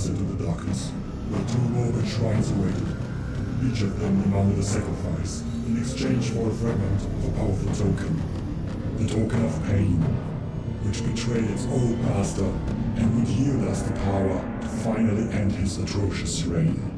us into the darkness, where two morbid shrines awaited. Each of them demanded a sacrifice in exchange for a fragment of a powerful token. The token of pain, which betrayed its old master and would yield us the power to finally end his atrocious reign.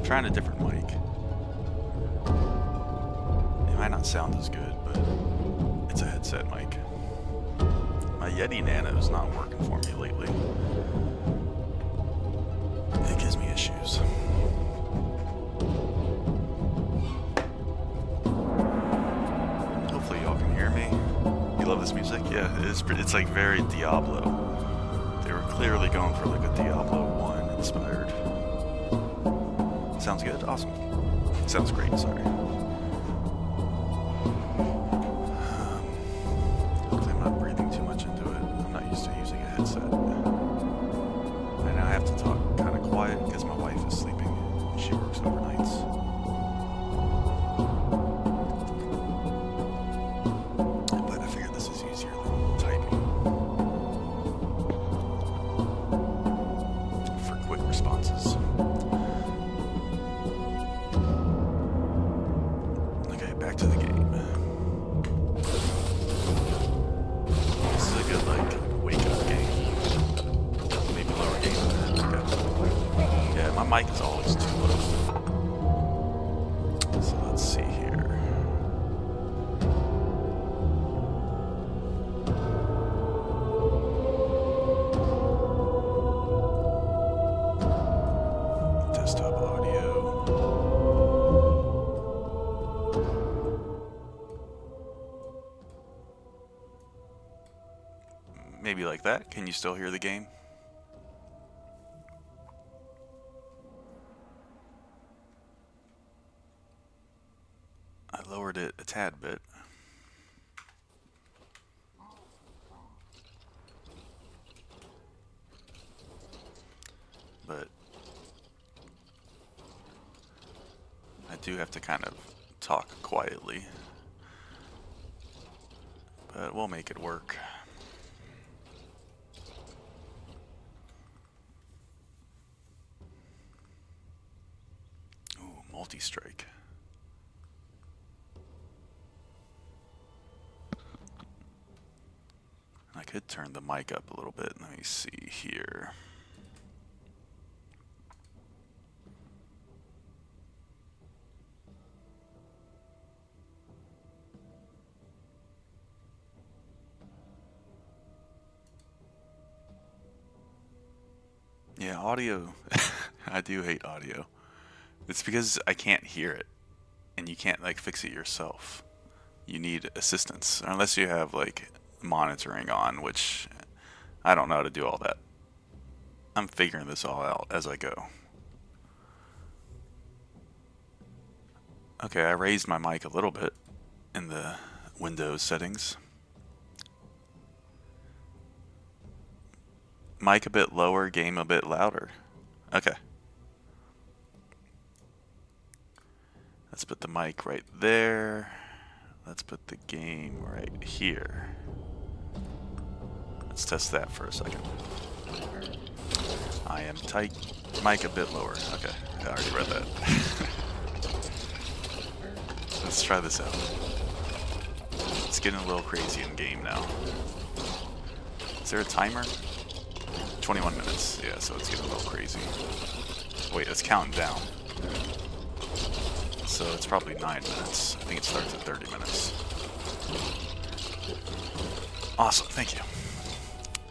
trying a different mic. It might not sound as good, but it's a headset mic. My Yeti Nano's not working for me lately. It gives me issues. Hopefully y'all can hear me. You love this music? Yeah, it's like very Diablo. They were clearly going for like a Diablo 1 inspired. Sounds good? Awesome. Sounds great, sorry. Hopefully I'm not breathing too much into it. I'm not used to using a headset. And I have to talk kind of quiet because my wife is sleeping. She works overnights. But I figured this is easier than typing. For quick responses. Okay, back to the game. This is a good, like, wake-up game. Maybe lower game. Okay. Yeah, my mic is always too low. So let's see here. Desktop audio. Maybe like that. Can you still hear the game? I lowered it a tad bit. But I do have to kind of talk quietly. But we'll make it work. Ooh, multi-strike. I could turn the mic up a little bit. Let me see here. Yeah, audio. I do hate audio. It's because I can't hear it, and you can't like fix it yourself. You need assistance, unless you have like monitoring on, which I don't know how to do all that. I'm figuring this all out as I go. Okay, I raised my mic a little bit in the Windows settings. Mic a bit lower, game a bit louder. Okay. Let's put the mic right there. Let's put the game right here. Let's test that for a second. I am tight. Mic a bit lower. Okay, I already read that. Let's try this out. It's getting a little crazy in game now. Is there a timer? 21 minutes. Yeah, so it's getting a little crazy. Wait, it's counting down. So it's probably 9 minutes. I think it starts at 30 minutes. Awesome, thank you.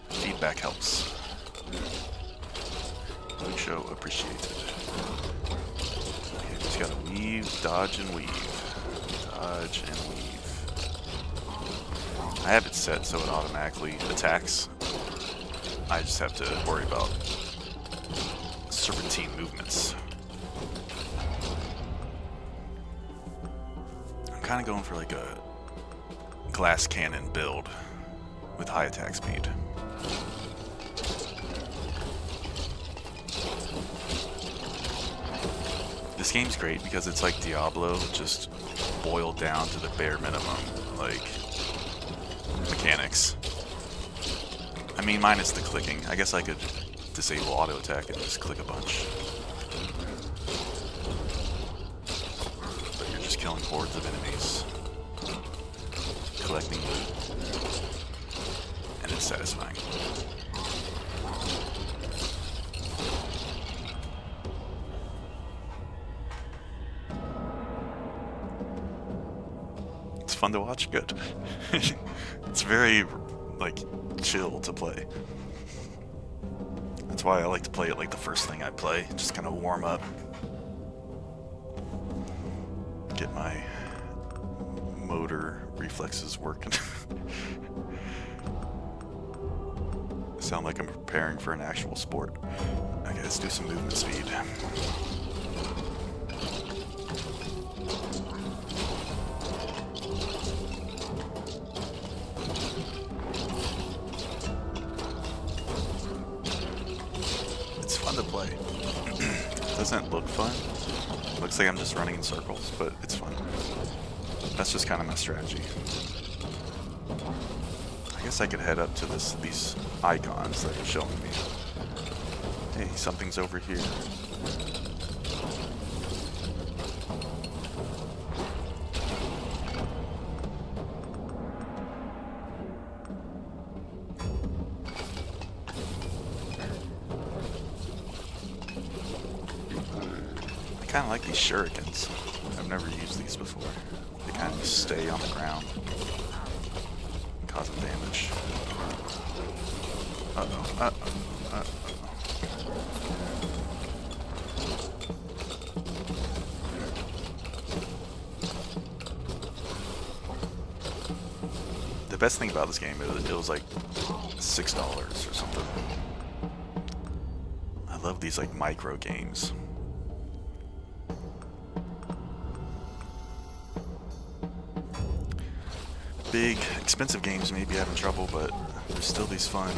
Feedback helps. Big show appreciated. Okay, just gotta weave, dodge, and weave. Dodge and weave. I have it set so it automatically attacks. I just have to worry about serpentine movements. I'm kind of going for like a glass cannon build with high attack speed. This game's great because it's like Diablo, just boiled down to the bare minimum, like, mechanics. I mean, minus the clicking. I guess I could disable auto attack and just click a bunch. But you're just killing hordes of enemies, collecting loot, and it's satisfying. It's fun to watch. Good. It's very, like, chill to play. That's why I like to play it like the first thing I play. Just kind of warm up. Get my motor reflexes working. Sound like I'm preparing for an actual sport. Okay, let's do some movement speed. It's fun to play. Doesn't look fun. Looks like I'm just running in circles, but it's fun. That's just kind of my strategy. I guess I could head up to these icons that are showing me. Hey, something's over here. I kind of like these shurikens. I've never used these before. They kind of just stay on the ground. Causing damage. Uh-oh, uh-oh, uh-oh. The best thing about this game is it was like $6 or something. I love these like micro games. Big, expensive games may be having trouble, but there's still these fun,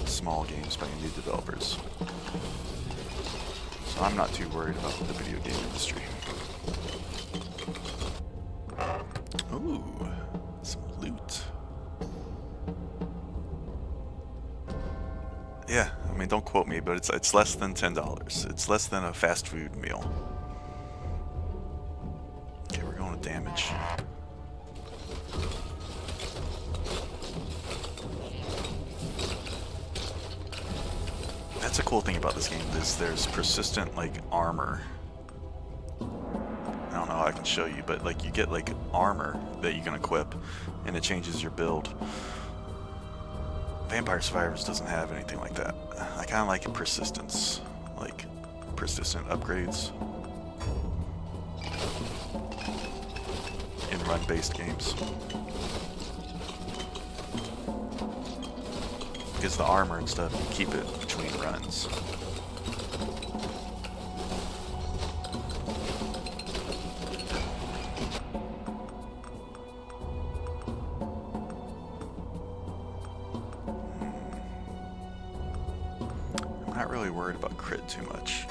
small games by new developers. So I'm not too worried about the video game industry. Ooh, some loot. Yeah, I mean, don't quote me, but it's less than $10. It's less than a fast food meal. Okay, we're going to damage. That's a cool thing about this game is there's persistent like armor. I don't know how I can show you, but like you get like armor that you can equip and it changes your build. Vampire Survivors doesn't have anything like that. I kind of like persistence, like persistent upgrades in run-based games. Because the armor and stuff, you keep it between runs. I'm not really worried about crit too much.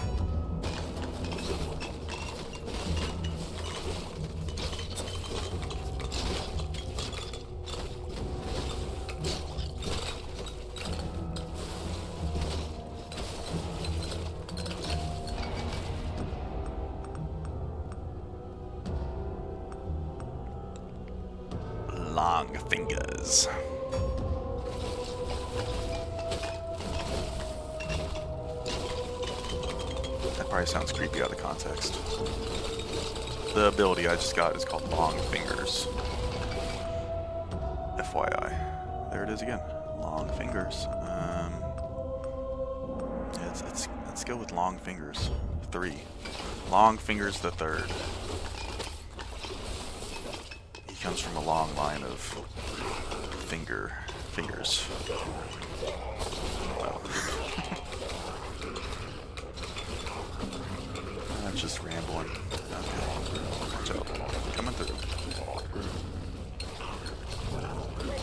Long fingers. That probably sounds creepy out of context. The ability I just got is called Long Fingers. FYI. There it is again. Long Fingers. Yeah, let's go with Long Fingers 3. Long Fingers the Third. He comes from a long line of fingers. Well, I'm just rambling. Okay, watch out. Coming through.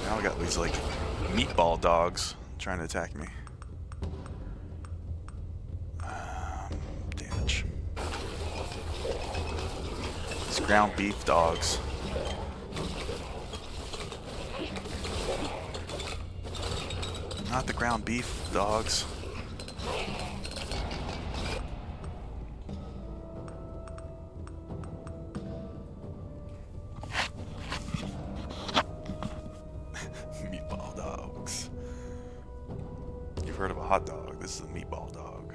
Now I got these like meatball dogs trying to attack me. Damage. These ground beef dogs. Not the ground beef dogs. Meatball dogs. You've heard of a hot dog. This is a meatball dog.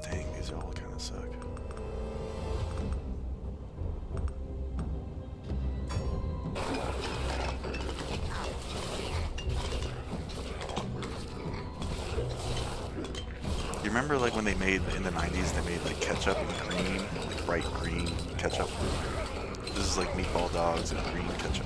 Dang, these all kind of suck. remember like when they made in the 90s, they made like ketchup in green, like bright green ketchup. This is like meatball dogs and green ketchup.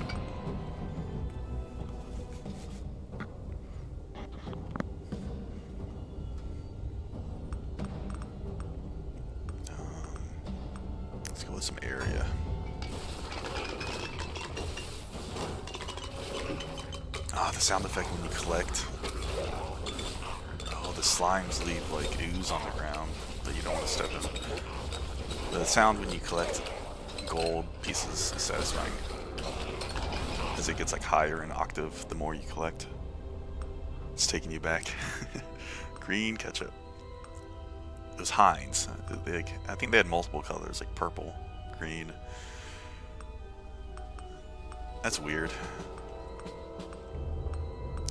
Let's go with some area. Ah, the sound effect when you collect. Oh, the slimes leave like ooze on the ground that you don't want to step in. The sound when you collect gold pieces is satisfying, as it gets like higher in octave the more you collect. It's taking you back. Green ketchup. It was Heinz. I think they had multiple colors, like purple, green. That's weird.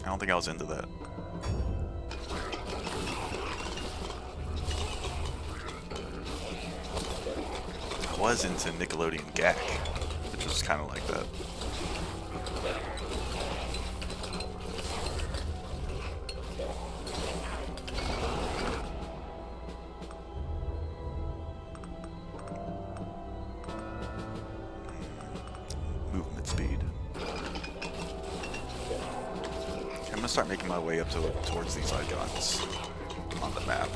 I don't think I was into that. I was into Nickelodeon Gak, which was kind of like that. Movement speed. Okay, I'm gonna start making my way up towards these icons on the map.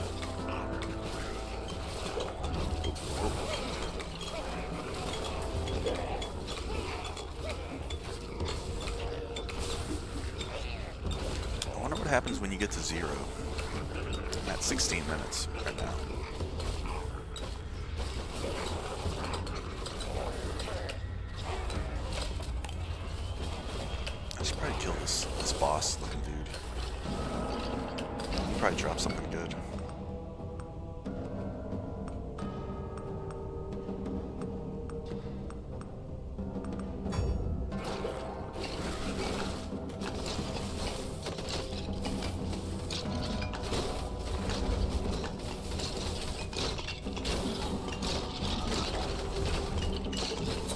I wonder what happens when you get to 0. I'm at 16 minutes right now. I should probably kill this boss looking dude. Probably drop something good.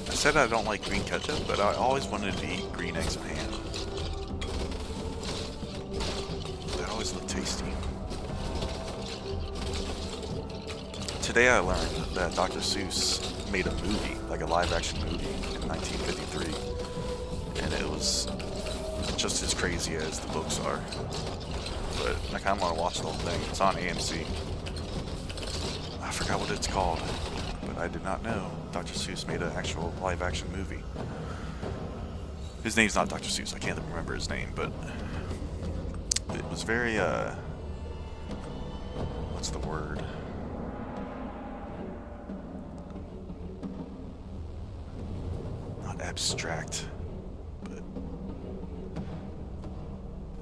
I said I don't like green ketchup, but I always wanted to eat green eggs and ham. They always look tasty. Today I learned that Dr. Seuss made a movie, like a live-action movie, in 1953, and it was just as crazy as the books are. But I kind of want to watch the whole thing. It's on AMC. I forgot what it's called, but I did not know Dr. Seuss made an actual live-action movie. His name's not Dr. Seuss. I can't remember his name, but it was very, what's the word? Not abstract, but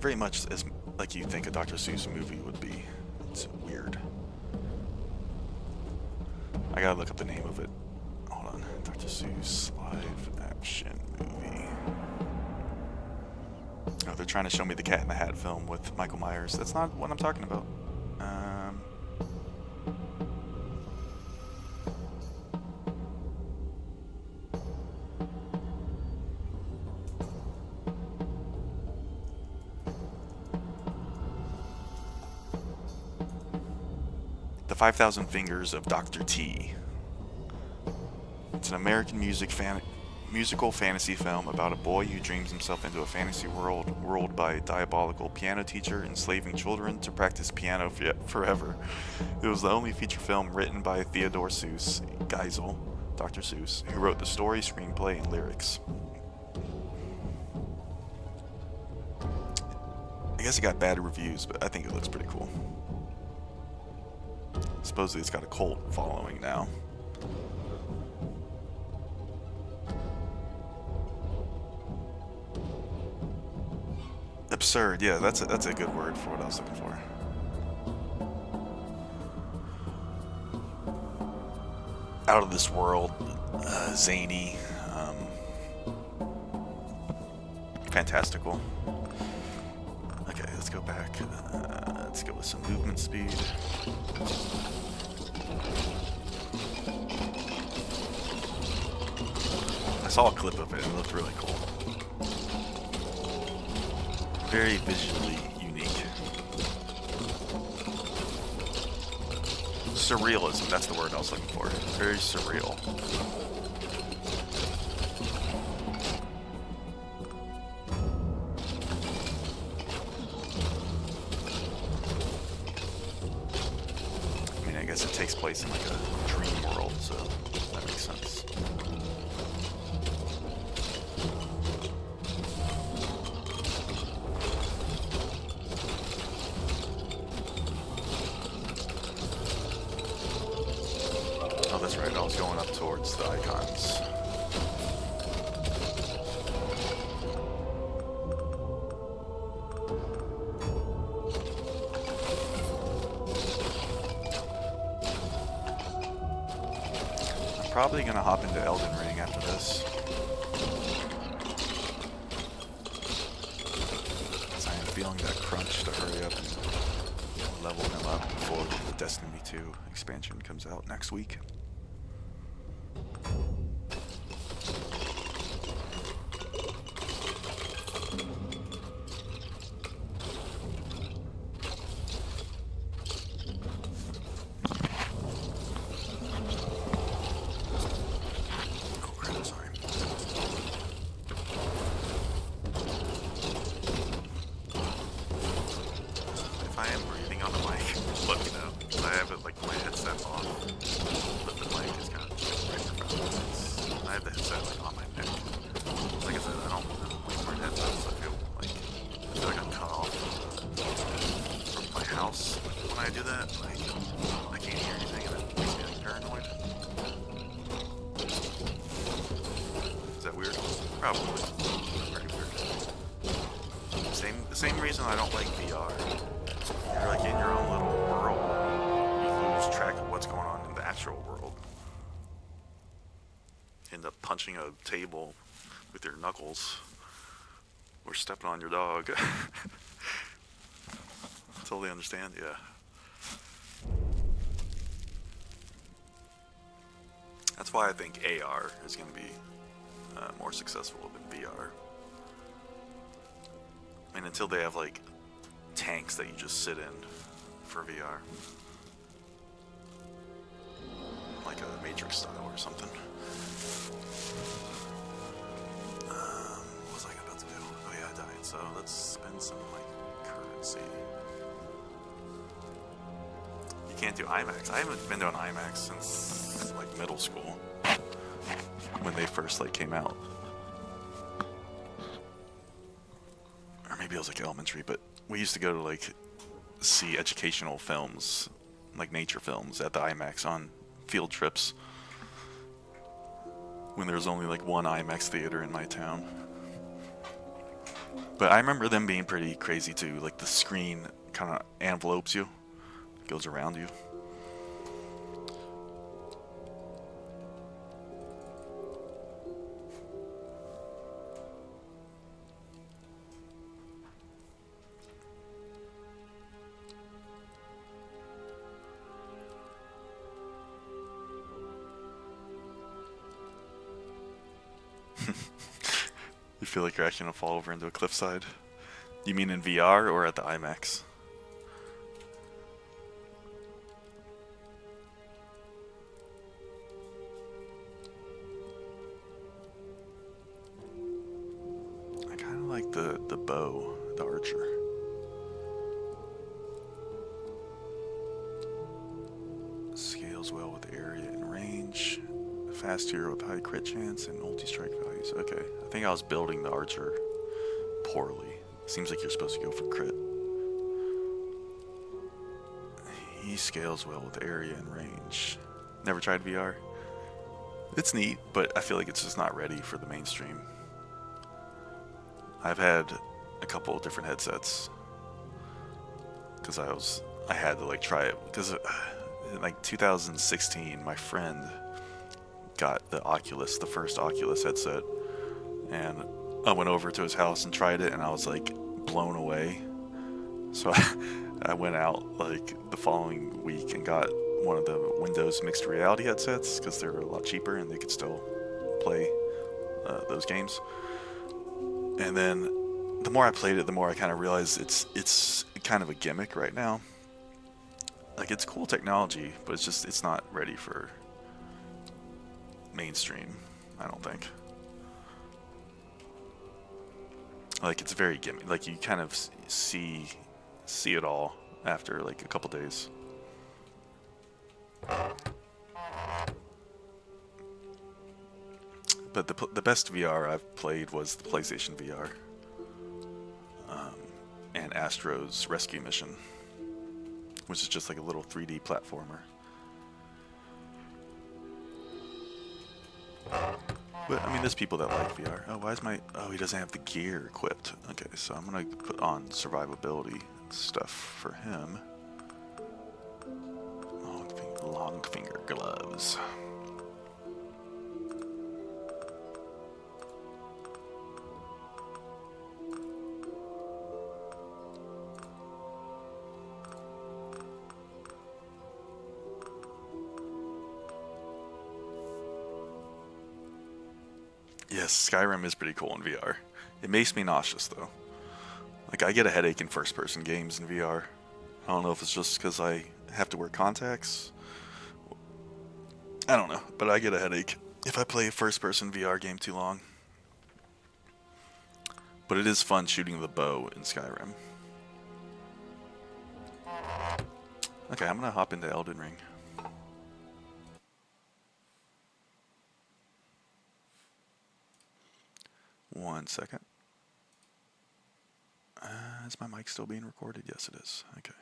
very much as like you think a Dr. Seuss movie would be. It's weird. I gotta look up the name of it. Hold on. Dr. Seuss live action movie. Oh, they're trying to show me the Cat in the Hat film with Michael Myers. That's not what I'm talking about. The 5,000 Fingers of Dr. T. It's an American musical fantasy film about a boy who dreams himself into a fantasy world ruled by a diabolical piano teacher enslaving children to practice piano forever. It was the only feature film written by Theodore Seuss, Geisel, Dr. Seuss, who wrote the story, screenplay, and lyrics. I guess it got bad reviews, but I think it looks pretty cool. Supposedly it's got a cult following now. Absurd, yeah, that's a good word for what I was looking for. Out of this world, zany, fantastical. Okay, let's go back. Let's go with some movement speed. I saw a clip of it and it looked really cool. Very visually unique. Surrealism, that's the word I was looking for. Very surreal. I mean, I guess it takes place in like a dream world, so that makes sense. Oh, that's right, I was going up towards the icons. I'm probably gonna hop into Elden Ring after this. Because I am feeling that crunch to hurry up and level him up before the Destiny 2 expansion comes out next week. If I am breathing on the mic, let me know. I have it like my headset off, but the mic is kind of right in front of me. I have the headset like on my neck. Like I said, I don't wear headsets. I feel like I'm cut off from my house when I do that. Like I can't hear anything, and it makes me like paranoid. Is that weird? Probably. Pretty weird. The same reason I don't like VR. You're like in your own little world. You lose track of what's going on in the actual world. End up punching a table with your knuckles or stepping on your dog. Totally understand, yeah. That's why I think AR is going to be more successful than VR. I mean, until they have like tanks that you just sit in for VR. Like a Matrix style or something. What was I about to do? Oh yeah, I died. So let's spend some like currency. You can't do IMAX. I haven't been to an IMAX since like middle school. When they first like came out. Or maybe it was like elementary, but we used to go to like see educational films, like nature films at the IMAX on field trips when there was only like one IMAX theater in my town. But I remember them being pretty crazy too, like the screen kind of envelopes you, goes around you. You feel like you're actually gonna fall over into a cliffside? You mean in VR or at the IMAX? I kind of like the bow, the archer. Scales well with area and range. Fast hero with high crit chance and multi-strike values. Okay, I think I was building the archer poorly. Seems like you're supposed to go for crit. He scales well with area and range. Never tried VR. It's neat, but I feel like it's just not ready for the mainstream. I've had a couple of different headsets because I had to like try it because in like 2016 my friend got the Oculus, the first Oculus headset, and I went over to his house and tried it, and I was like blown away. So I went out like the following week and got one of the Windows mixed reality headsets because they were a lot cheaper and they could still play those games. And then the more I played it, the more I kind of realized it's kind of a gimmick right now. Like, it's cool technology, but it's not ready for mainstream, I don't think. Like, it's very gimmick. Like, you kind of see it all after like a couple days. But the best VR I've played was the PlayStation VR, and Astro's Rescue Mission, which is just like a little 3D platformer. But I mean, there's people that like VR. Oh, why is my... Oh, he doesn't have the gear equipped. Okay, so I'm gonna put on survivability stuff for him. Long finger gloves. Yes, Skyrim is pretty cool in VR. It makes me nauseous though. Like, I get a headache in first-person games in VR. I don't know if it's just because I have to wear contacts. I don't know, but I get a headache if I play a first-person VR game too long. But it is fun shooting the bow in Skyrim. Okay, I'm gonna hop into Elden Ring. One second. Is my mic still being recorded? Yes, it is. Okay.